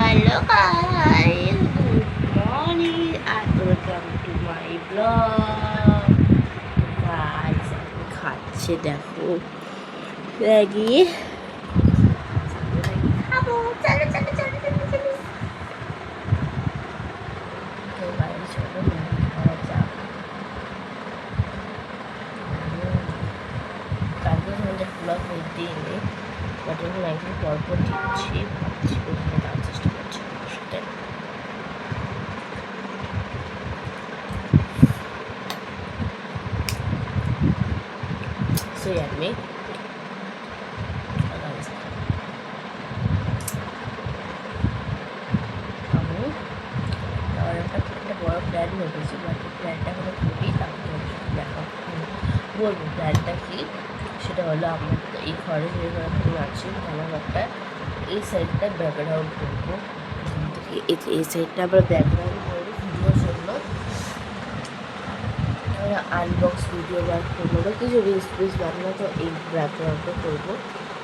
Hello guys, good morning and welcome to my vlog. Guys, আমি খাচ্ছি দেখো Maggi. খাবো, চলো চলো চলো চলো চলো। তো গাইস চলো ম্যাগি খাওয়া যাক। কালকে তোমাদের ব্লগ দিইনি, বাট আমি ম্যাগি পরপর দিচ্ছি, ভাবছি ওখানে দেওয়ার চেষ্টা করছি আমার সাথে। So yummy. আমি আর একটা বড় প্ল্যান ভেবেছি, বাট প্ল্যানটা হলো খুবই তারপরে দেখা বলবো প্ল্যানটা কি। সেটা হলো আমার এই ঘরে যে ঘরে আছি আমার একটা এই সাইডটা ব্যাকগ্রাউন্ড করবো, এই সাইডটা আমরা ব্যাকগ্রাউন্ড করবো ভিডিওর জন্য। আনবক্স ভিডিও বা কোনো কিছু রিলস ফিলস বানানো, তো এই ব্যাকগ্রাউন্ডটা করবো।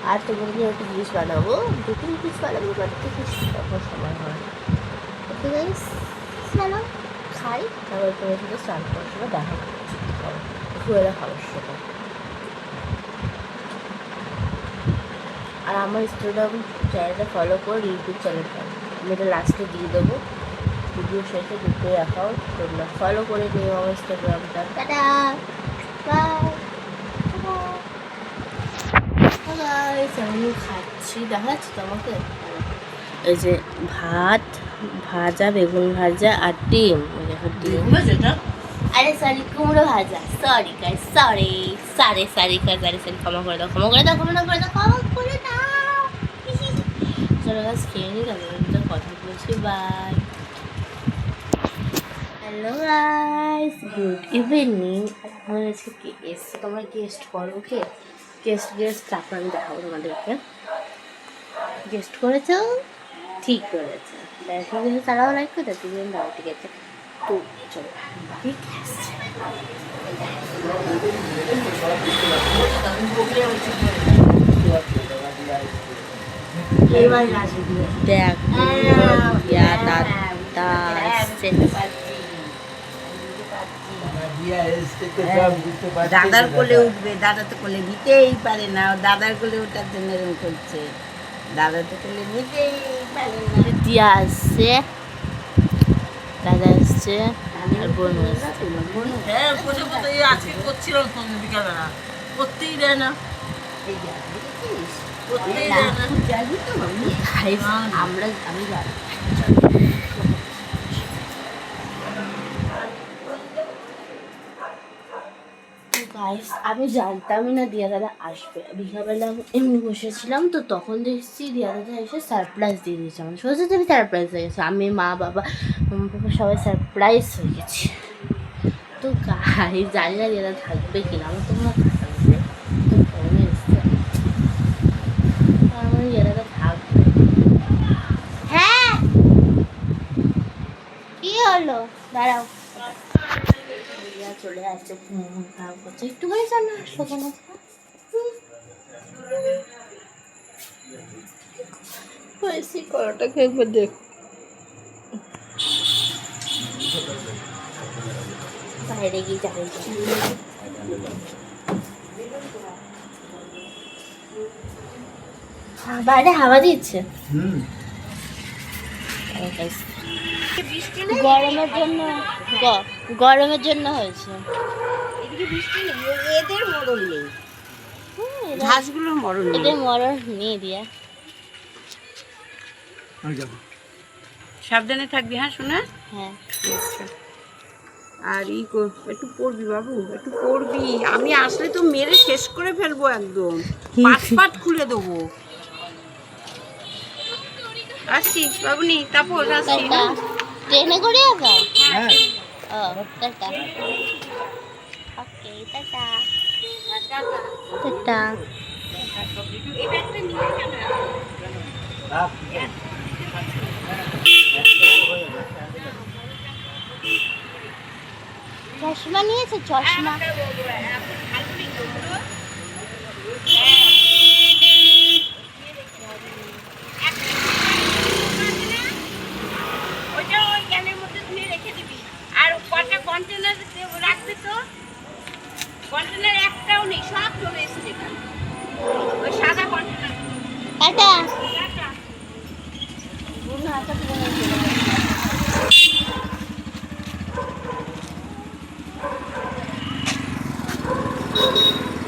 আর তোমার জন্য একটা জিনিস বানাবো, দুটো জিনিস বানাবো, বানাতে কিছু তখন সময় হয়। ওকে গাইস, চলো খাই, তারপর তোমার সাথে স্নান করার সময় দেখা করছি দুপুরবেলা খাবার সময়। আর আমার ইনস্টাগ্রাম চ্যানেলটা ফলো করো, ইউটিউব চ্যানেলটা আমি এটা লাস্টে দিয়ে দেবো ভিডিও শেষে, দুটো অ্যাকাউন্ট তোমরা ফলো করে নিও আমার ইনস্টাগ্রামটা। Tata bye. আমি খাচ্ছি, দেখা যাচ্ছে তোমাকে এই যে ভাত ভাজা, বেগুন ভাজা আর ডিম। দেখো ডিম, আরে সরি কুমড়ো ভাজা, sorry guys, sorry sorry sorry sorry sorry, ক্ষমা করে দাও, ক্ষমা করে দাও, ক্ষমা করে দাও, ক্ষমা করে দাও। চলো গাছ খেয়ে নিই, তারপরে কথা বলছি, bye. Hello guys, good evening. আমার আজকে কে এসছে, তোমরা গেস্ট করো, কে গেস্ট তারপর আমি দেখাবো তোমাদেরকে। গেস্ট করেছো, ঠিক করেছে, ঠিক আছে, তারাও লাইক করে দেয়, তুমি দাও, ঠিক আছে। তো চলো ঠিক আছে, দেখ দাদা আসছে। দাদার কোলে উঠবে, দাদা তো কোলে নিতেই পারে না, দাদার কোলে ওঠার জন্য এরকম করছে, দাদা তো কোলে নিতেই পারে না। দিয়া আসছে, দাদা আসছে আর বোন আসছে। হ্যাঁ বসে বসে আজকে করছিলাম বিকালবেলা, করতেই দেয় না, করতেই দেয় না। আমরা আমি জানি গাইস, আমি জানতামই না দিয়া দাদা আসবে। বিকালবেলা আমি এমনি বসেছিলাম, তো তখন দেখছি দিয়া দাদা এসে সারপ্রাইজ দিয়ে দিয়েছে। আমার সোজা আমি সারপ্রাইজ হয়ে গেছে, আমি মা বাবা সবাই সারপ্রাইজ হয়ে গেছি। তো গাইস জানি না দিয়া দাদা থাকবে কিনা, আমার তো মনে হয় থাকবে, তো ফোনে এসছে আমার দিয়া দাদা থাকবে। হ্যাঁ কি হলো, দাঁড়াও, চলে আসছে, খারাপ করছে, একটুখানি জানা আসলো কেন? বেশি কড়াটাকে একবার দেখ, বাইরে গিয়ে যাই, বাইরে হাওয়া দিচ্ছে, গরমের জন্য, গরমের জন্য হয়েছে। এদের মরণ নেই, ঘাসগুলোর মরণ নেই, এদের মরণ নিয়ে দিয়া। সাবধানে থাকবি, হ্যাঁ শোনা। হ্যাঁ আর একটু পড়বি বাবু, একটু পড়বি, আমি আসলে তো মেরে শেষ করে ফেলবো, একদম পাট খুলে দেবো। আসছি বাবুনি, তাপস আসছি। ট্রেনে করে আসা? হ্যাঁ। ও টাটা, ওকে টাটা টাটা। চশমা নিয়েছে, চশমা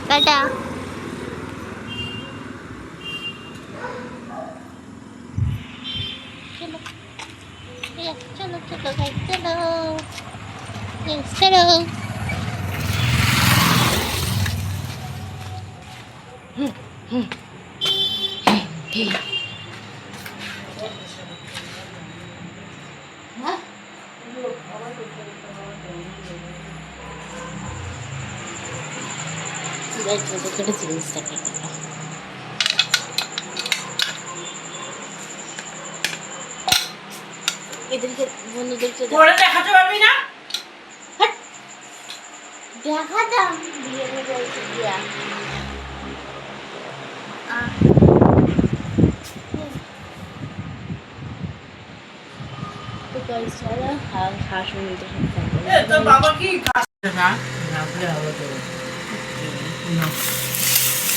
টাটা। চলো চলো চলো গাইস, চলো চলো। ছোটো জিনিসটা কেটে দাও। এদেরকে বন্ধুদেরকে দেখাতে পারবি না? দেখাতাম বিরিয়ানি বলতে দিয়া। তো গাইস চলো শাশুড়িদের সাথে তোর বাবা কি না না বলে হবে তো।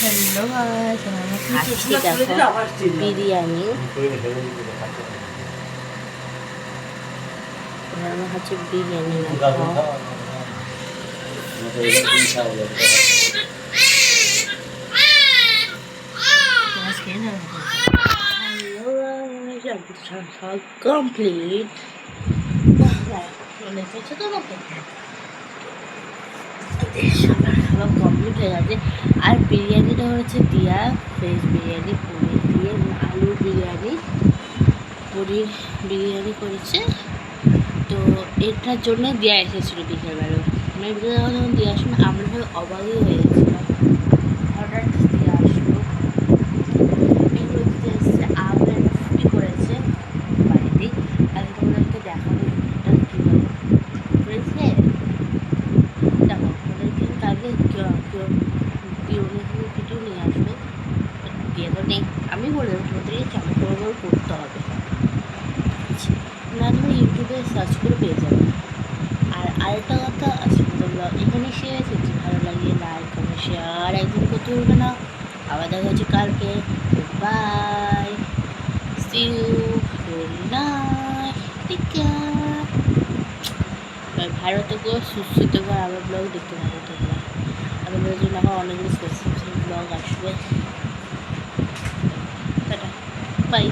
হ্যালো গাইস, আমরা খাচ্ছি দেখো বিরিয়ানি। আমরা খাচ্ছি বিরিয়ানি দেখো। কমপ্লিট খাওয়া কমপ্লিট হয়ে গেছে। আর বিরিয়ানিটা হচ্ছে দিয়া ভেজ বিরিয়ানি, পনির দিয়ে আলু বিরিয়ানি, পনির বিরিয়ানি করেছে। তো এটার জন্য দিয়া এসেছিলো বিকেলবেলা। মানে বিকেলবেলা যখন দিয়ে আসলো আমরা ভাবে অবাকই হয়ে গেছিলাম, হঠাৎ দিয়ে আসলো। এগুলো দিতে এসছে আমের ফুটি করেছে বাড়িতেই। আর তোমাদেরকে দেখাবো এটা কীভাবে করেছে। দেখো ওদেরকে কালকে পিঠেও নিয়ে আসলো, দিয়ে তো নেই। আমি বলে দেবো তোমাদেরকে কেমন করে করতে হবে, না তুমি ইউটিউবে সার্চ করে পেয়ে যাবে। আর আরেকটা কথা, আজকে তো ব্লগ এখানে শেষ হচ্ছে। ভালো লাগে লাইক কমেন্ট শেয়ার একদম করতে ভুলবে না। আবার দেখা হচ্ছে কালকে। Bye, see you, good night, take care. ভালো থেকো, সুস্থ থেকো। আবার ব্লগ দেখতে পাবো তোমরা। আমাদের জন্য আবার অনেকগুলো স্পেসিফিক ব্লগ আসবে। Tata, by.